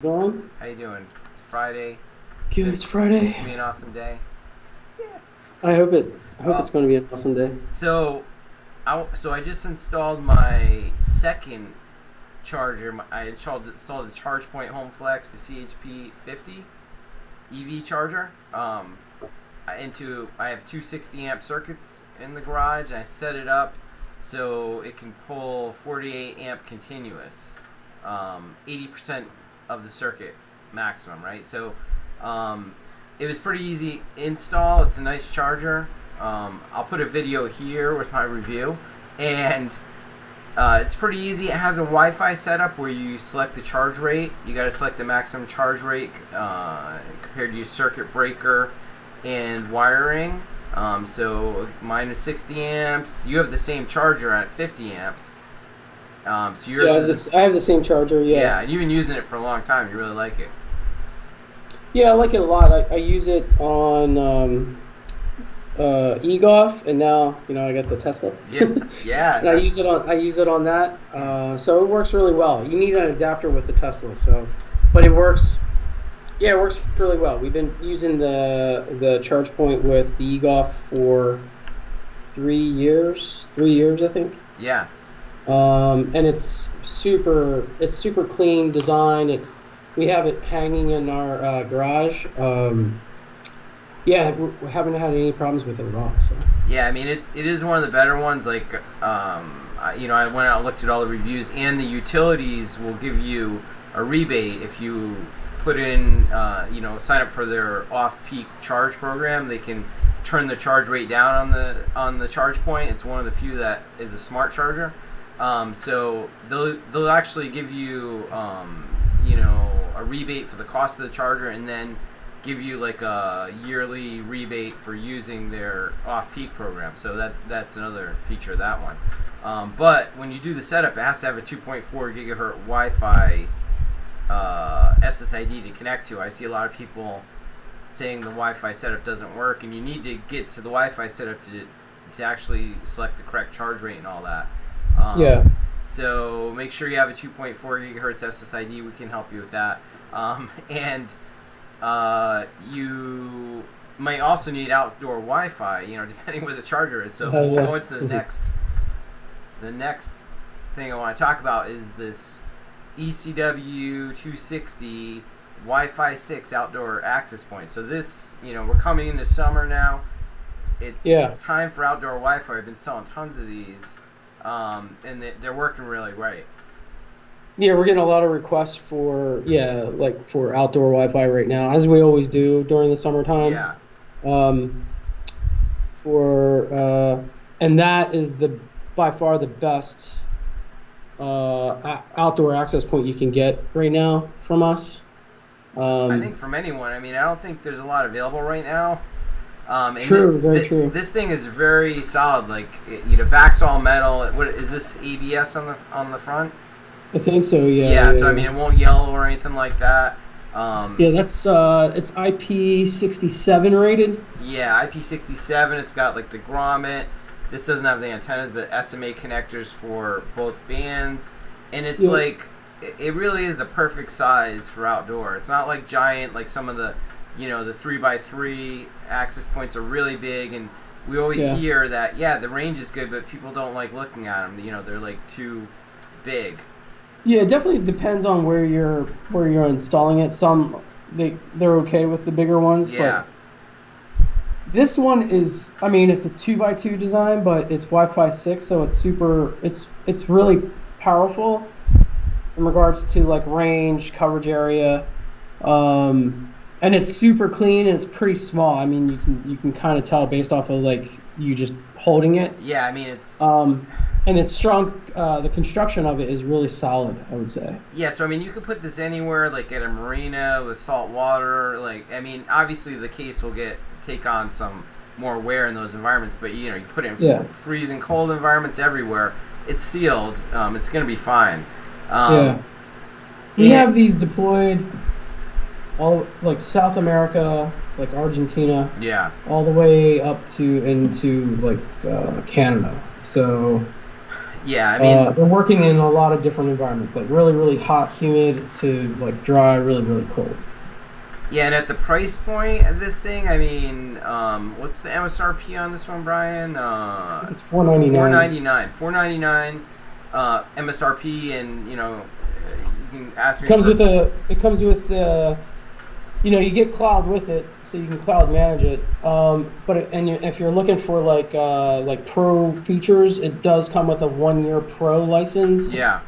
Going? How you doing? It's Friday. Good, it's Friday. It's gonna be an awesome day. I hope it. I hope Uh, it's going to be an awesome day. so I just installed my second charger. I installed the ChargePoint Home Flex, the CHP50 EV charger. I have two 60 amp circuits in the garage, and I set it up so it can pull 48 amp continuous, 80% of the circuit maximum, right? So it was pretty easy install. It's a nice charger. I'll put a video here with my review, and it's pretty easy. It has a Wi-Fi setup where you select the charge rate. You got to select the maximum charge rate compared to your circuit breaker and wiring. So mine is 60 amps. You have the same charger at 50 amps. So yours I have the same charger. yeah, Yeah. and you've been using it for a long time. You really like it. Yeah, I like it a lot. I use it on eGolf, and now I got the Tesla. Yeah, yeah. And I use it on that. So it works really well. You need an adapter with the Tesla, but it works. Yeah, it works really well. We've been using the ChargePoint with the eGolf for 3 years. 3 years, I think. Yeah. And it's super clean design. We have it hanging in our garage. Yeah, we haven't had any problems with it at all. So Yeah, I mean it is one of the better ones. Like, I went out and looked at all the reviews, and the utilities will give you a rebate if you put in, sign up for their off-peak charge program. They can turn the charge rate down on the charge point. It's one of the few that is a smart charger. So they'll actually give you a rebate for the cost of the charger, and then give you like a yearly rebate for using their off-peak program. So that's another feature of that one. But when you do the setup, it has to have a 2.4 gigahertz Wi-Fi SSID to connect to. I see a lot of people saying the Wi-Fi setup doesn't work, and you need to get to the Wi-Fi setup to actually select the correct charge rate and all that. yeah, So make sure you have a 2.4 gigahertz SSID. We can help you with that. And you might also need outdoor Wi-Fi, depending where the charger is. So we'll yeah. go into the next thing I want to talk about is this ECW260 Wi-Fi 6 outdoor access point. So this, we're coming into summer now. It's time for outdoor Wi-Fi. I've been selling tons of these, and they're working really great. Yeah, we're getting a lot of requests for for outdoor Wi-Fi right now, as we always do during the summertime. Yeah. And that is by far the best outdoor access point you can get right now from us. I think from anyone. I mean, I don't think there's a lot available right now. Very true. This thing is very solid. Like, back's all metal. What is this, ABS on the front? I think so. Yeah. Yeah. So I mean, it won't yellow or anything like that. Yeah, that's it's IP67 rated. Yeah, IP67. It's got like the grommet. This doesn't have the antennas, but SMA connectors for both bands, and it's like it really is the perfect size for outdoor. It's not like giant, like some of the the 3x3 access points are really big, and we always hear that the range is good, but people don't like looking at them. They're like too big. Yeah, it definitely depends on where you're installing it. Some they're okay with the bigger ones, Yeah. but this one is, I mean, it's a 2x2 design, but it's Wi-Fi 6, so it's really powerful in regards to like range, coverage area, and it's super clean and it's pretty small. I mean, you can kind of tell based off of like you just holding it. Yeah, I mean it's. And it's strong. The construction of it is really solid, I would say. Yeah, so I mean, you could put this anywhere, like at a marina with salt water. Like, I mean, obviously the case will take on some more wear in those environments, but you put it in freezing cold environments everywhere. It's sealed. It's gonna be fine. We have these deployed all like South America, like Argentina. Yeah. All the way up into like Canada. So Yeah, I mean, They're working in a lot of different environments, like really, really hot, humid to like dry, really, really cold. yeah, and at the price point of this thing, I mean, what's the MSRP on this one, Brian? I think it's 499. 499. 499 MSRP, and you can ask me for. It comes with you get cloud with it, so you can cloud manage it. If you're looking for like pro features, it does come with a 1 year pro license. Yeah.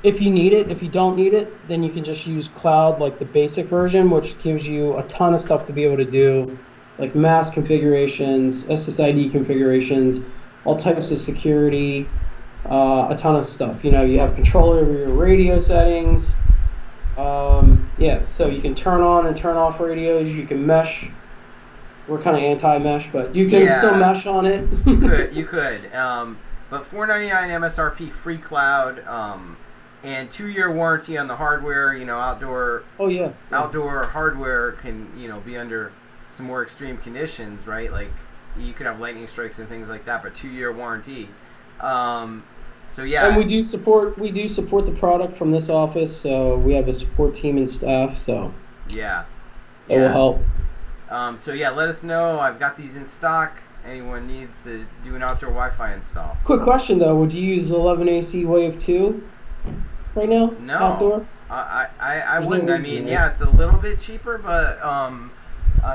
If you need it. If you don't need it, then you can just use cloud, like the basic version, which gives you a ton of stuff to be able to do, like mask configurations, SSID configurations, all types of security, a ton of stuff. You have control over your radio settings. Yeah, so you can turn on and turn off radios. You can mesh. We're kind of anti-mesh, but you can still mesh on it. You could. But 499 MSRP, free cloud, and 2 year warranty on the hardware. Outdoor. Oh yeah. Outdoor hardware can be under some more extreme conditions, right? Like you could have lightning strikes and things like that, but 2 year warranty. So yeah, and we do support the product from this office, so we have a support team and staff, so yeah, it will help. So yeah, let us know. I've got these in stock. Anyone needs to do an outdoor Wi-Fi install. Quick question though, would you use 11AC Wave 2 right now? No, outdoor? I wouldn't. I mean, yeah, it's a little bit cheaper, but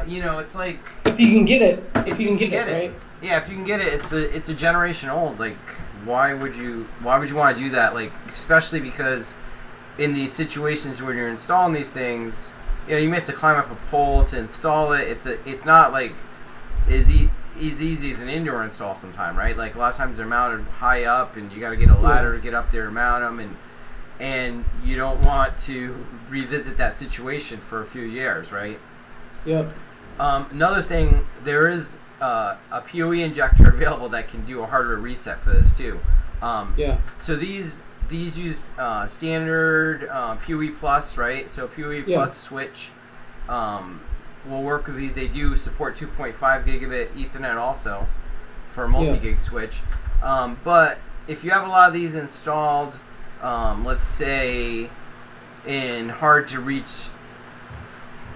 it's like if you can get it, right? Yeah, if you can get it, it's a generation old. Like, why would you want to do that? Like, especially because in these situations where you're installing these things, you may have to climb up a pole to install it. It's not like as easy as an indoor install sometime, right? Like a lot of times they're mounted high up, and you got to get a ladder to get up there and mount them, and you don't want to revisit that situation for a few years, right? Yep. Another thing, there is a PoE injector available that can do a hardware reset for this too. So these use standard PoE Plus, right? So PoE Plus switch will work with these. They do support 2.5 gigabit Ethernet also for a multi-gig switch. But if you have a lot of these installed, let's say in hard to reach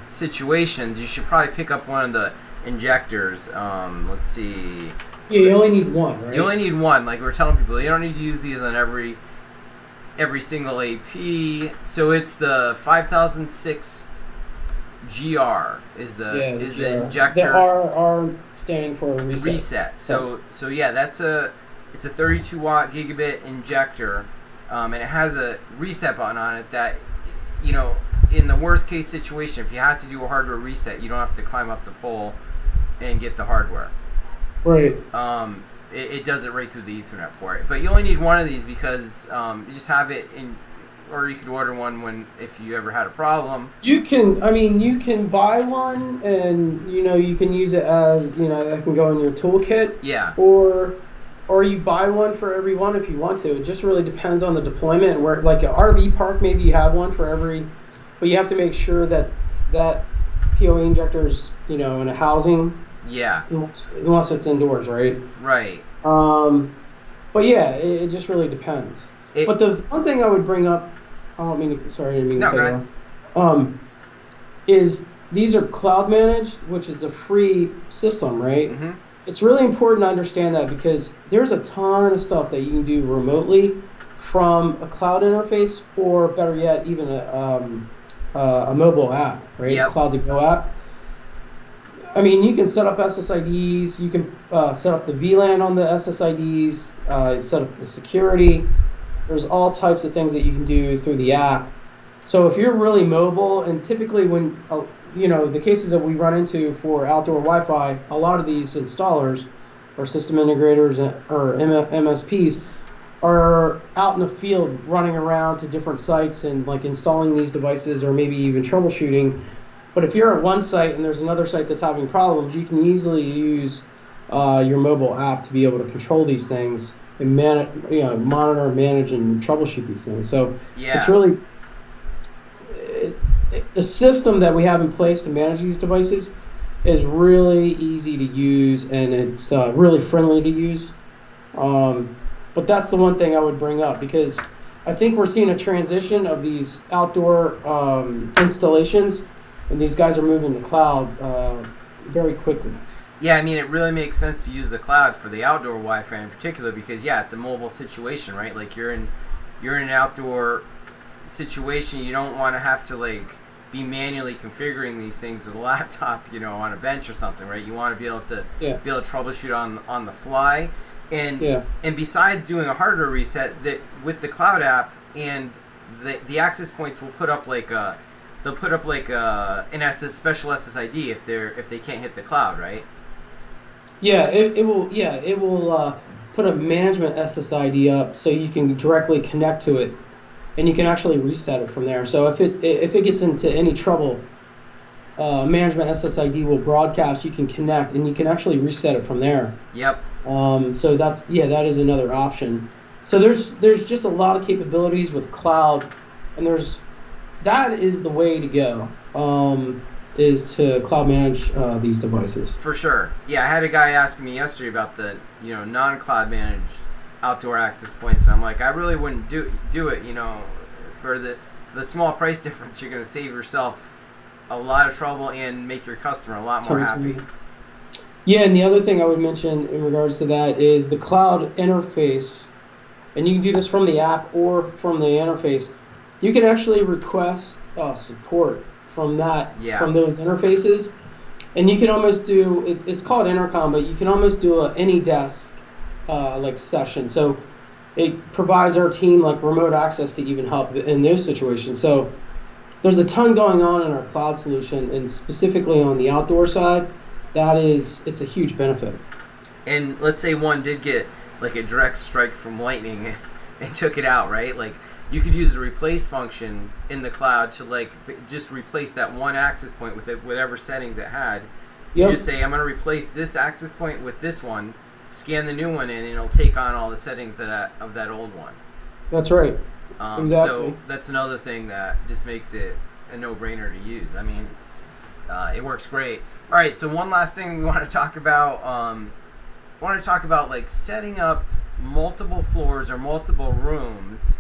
situations, you should probably pick up one of the injectors. Let's see. Yeah, you only need one, right? You only need one. Like we're telling people, you don't need to use these on every single AP. So it's the 5006 GR is the injector. The R standing for reset. So yeah, it's a 32 watt gigabit injector, and it has a reset button on it that in the worst case situation, if you had to do a hardware reset, you don't have to climb up the pole and get the hardware. Right. It does it right through the Ethernet port. But you only need one of these because you just have it in, or you could order one if you ever had a problem. You can buy one, and you can use it as that can go in your toolkit. Yeah. Or you buy one for every one if you want to. It just really depends on the deployment. Where like an RV park, maybe you have one for every. But you have to make sure that PoE injector's, in a housing. Yeah. Unless it's indoors, right? Right. But yeah, it just really depends. But the one thing I would bring up, I didn't mean to cut you off, is these are cloud managed, which is a free system, right? Mm-hmm. It's really important to understand that because there's a ton of stuff that you can do remotely from a cloud interface, or better yet, even a mobile app, right? Yep. Cloud to go app. I mean, you can set up SSIDs. You can set up the VLAN on the SSIDs. Set up the security. There's all types of things that you can do through the app. So if you're really mobile, and typically when the cases that we run into for outdoor Wi-Fi, a lot of these installers or system integrators or MSPs are out in the field running around to different sites and like installing these devices or maybe even troubleshooting. But if you're at one site and there's another site that's having problems, you can easily use your mobile app to be able to control these things and monitor, manage, and troubleshoot these things. So it's really the system that we have in place to manage these devices is really easy to use, and it's really friendly to use. But that's the one thing I would bring up because I think we're seeing a transition of these outdoor installations, and these guys are moving to cloud very quickly. Yeah, I mean, it really makes sense to use the cloud for the outdoor Wi-Fi in particular because yeah, it's a mobile situation, right? Like you're in an outdoor situation. You don't want to have to like be manually configuring these things with a laptop, on a bench or something, right? You want to be able to Yeah, troubleshoot on the fly, and yeah, and besides doing a hardware reset, that with the cloud app and the access points will put up like a they'll put up like an special SSID if they can't hit the cloud, right? yeah. It will put a management SSID up so you can directly connect to it, and you can actually reset it from there. So if it gets into any trouble, management SSID will broadcast. You can connect, and you can actually reset it from there. Yep. So that is another option. So there's just a lot of capabilities with cloud, and that is the way to go. Is to cloud manage these devices. For sure. Yeah, I had a guy asking me yesterday about the non-cloud managed outdoor access points. And I'm like, I really wouldn't do it. For the small price difference, you're going to save yourself a lot of trouble and make your customer a lot more happy. Yeah, and the other thing I would mention in regards to that is the cloud interface, and you can do this from the app or from the interface. You can actually request support from from those interfaces, and you can almost do it's called intercom, but you can almost do a any desk like session. So it provides our team like remote access to even help in those situations. So there's a ton going on in our cloud solution, and specifically on the outdoor side, it's a huge benefit. And let's say one did get like a direct strike from lightning and took it out, right? Like you could use the replace function in the cloud to like just replace that one access point with whatever settings it had. You just say, I'm going to replace this access point with this one, scan the new one in, and it'll take on all the settings of that old one. That's right. Exactly. So that's another thing that just makes it a no-brainer to use. I mean, it works great. All right, so one last thing we want to talk about. Like setting up multiple floors or multiple rooms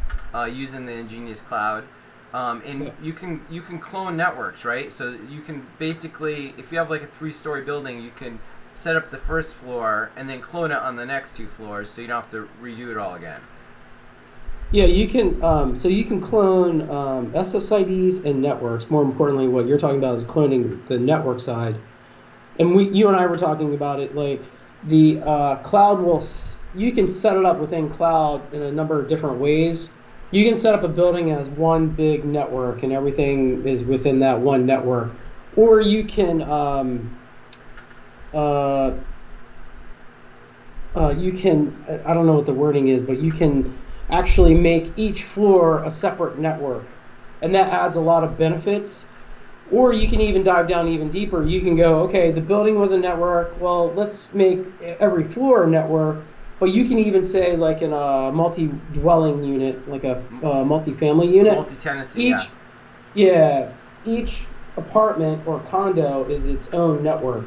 using the Ingenious Cloud. And you can clone networks, right? So you can basically, if you have like a 3-story building, you can set up the first floor and then clone it on the next 2 floors, so you don't have to redo it all again. Yeah, you can. So you can clone SSIDs and networks. More importantly, what you're talking about is cloning the network side. And you and I were talking about it. Like the cloud you can set it up within cloud in a number of different ways. You can set up a building as one big network, and everything is within that one network. Or you can I don't know what the wording is, but you can actually make each floor a separate network, and that adds a lot of benefits. Or you can even dive down even deeper. You can go, okay, the building was a network, well, let's make every floor a network. But you can even say, like in a multi-dwelling unit, like a multi-family unit, multi-tenancy, each apartment or condo is its own network,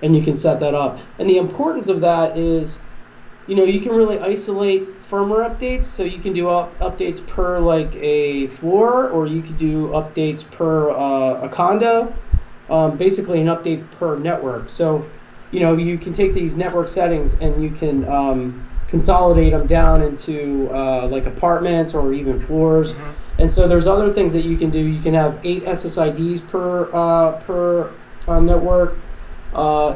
and you can set that up. And the importance of that is, you can really isolate firmware updates. So you can do updates per like a floor, or you could do updates per a condo. Basically, an update per network. So you can take these network settings and you can consolidate them down into like apartments or even floors. Mm-hmm. And so there's other things that you can do. You can have 8 SSIDs per network.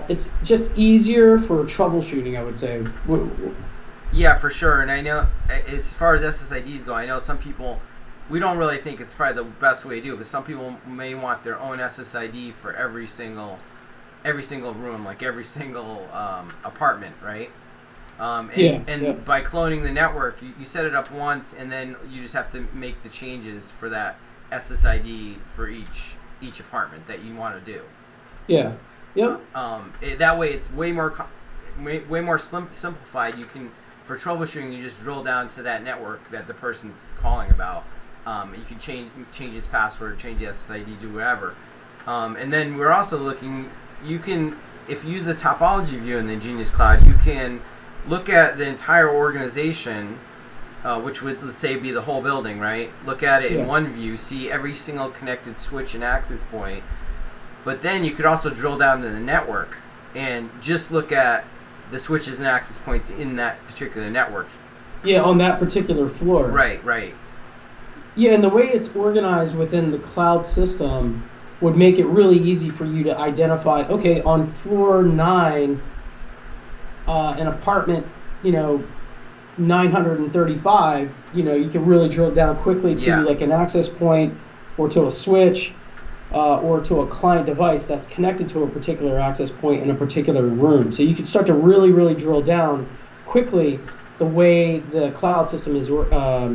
It's just easier for troubleshooting, I would say. Yeah, for sure. And I know as far as SSIDs go, I know some people, we don't really think it's probably the best way to do it, but some people may want their own SSID for every single room, like every single apartment, right? By cloning the network, you set it up once, and then you just have to make the changes for that SSID for each apartment that you want to do. Yeah. Yep. That way, it's way more simplified. You can, for troubleshooting, you just drill down to that network that the person's calling about. You can change his password, change the SSID, do whatever. And then we're also looking. You can, if you use the topology view in the Ingenious Cloud, you can look at the entire organization, which would, let's say, be the whole building, right? Look at it in one view, see every single connected switch and access point. But then you could also drill down to the network and just look at the switches and access points in that particular network. Yeah, on that particular floor. Right, right. Yeah, and the way it's organized within the cloud system would make it really easy for you to identify, okay, on floor 9, an apartment, 935, you can really drill down quickly to like an access point or to a switch or to a client device that's connected to a particular access point in a particular room. So you can start to really, really drill down quickly the way the cloud system is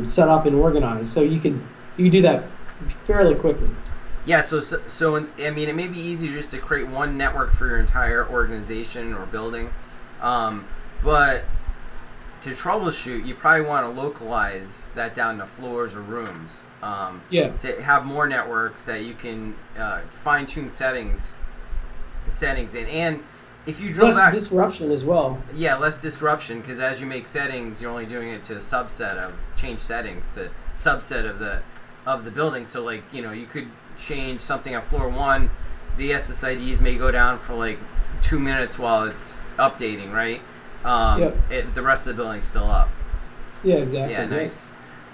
set up and organized. So you do that fairly quickly. Yeah, so I mean, it may be easier just to create one network for your entire organization or building, but to troubleshoot, you probably want to localize that down to floors or rooms. To have more networks that you can fine-tune settings in, and if you drill back, less disruption as well. Yeah, less disruption, because as you make settings, you're only doing it to a subset of change settings to subset of the building. So like you could change something on floor 1, the SSIDs may go down for like 2 minutes while it's updating, right? The rest of the building's still up. Yeah, exactly. Yeah, nice.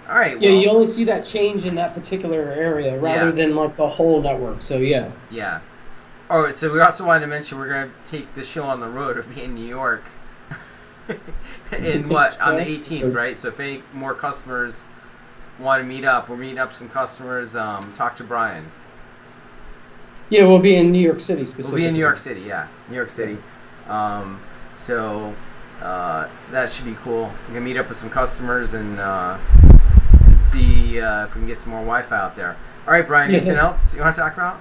All right. Yeah, you only see that change in that particular area rather than like the whole network. So yeah. Yeah. All right. So we also wanted to mention we're going to take the show on the road. We'll be in New York. On the 18th, right? So if any more customers want to meet up, we're meeting up some customers. Talk to Brian. Yeah, we'll be in New York City specifically. We'll be in New York City. Yeah, New York City. So that should be cool. We can meet up with some customers and see if we can get some more Wi-Fi out there. All right, Brian. Anything else you want to talk about?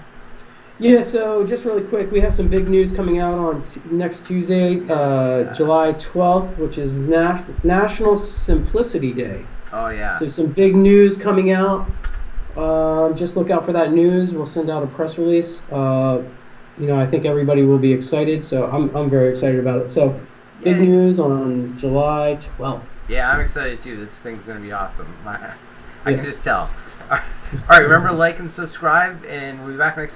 Yeah. So just really quick, we have some big news coming out on next Tuesday, July 12th, which is National Simplicity Day. Oh yeah. So some big news coming out. Just look out for that news. We'll send out a press release. I think everybody will be excited. So I'm very excited about it. So big news on July 12th. Yeah, I'm excited too. This thing's gonna be awesome. I can just tell. All right, remember to like and subscribe, and we'll be back next week.